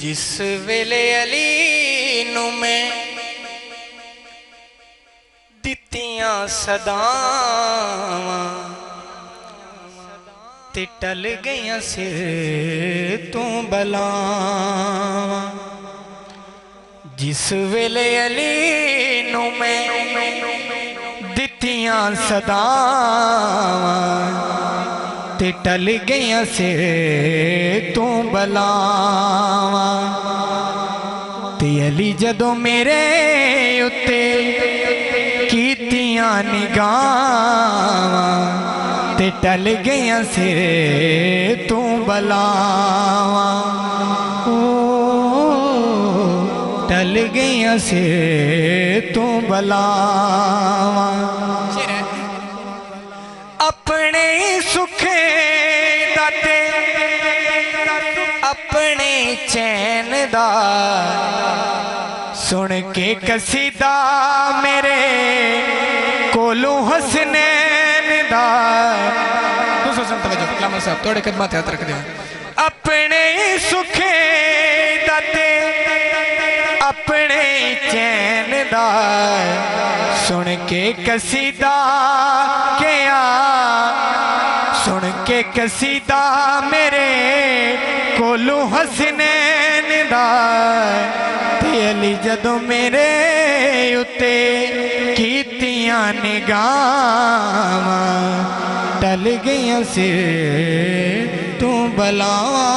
जिस वेले अली नू मैं दित्तियां सदावां ते टल गईयां सिर तू बलावां। जिस वेले अली नू मैं दित्तियां सदावां ते टल गईयां सिर तू बलावां। ते अली जदों मेरे उत्ते कीतियां निगाहां ते टल गईयां सिर तू बलावां। टल गईयां सिर तू बलावां। अपने सुखे दाते अपने चैन दा सुन के कसीदा मेरे कोलू हसनैन दा। साहब थोड़े कदम हाथ रख दिया। अपने सुखे दाते अपने चैन दा सुन के कसीदा क्या सुन के कसीदा मेरे कोलू हसनैन दा। ते अली जदों मेरे उत्ते कीतियां निगाहां टल गईयां सिर तू बलावां।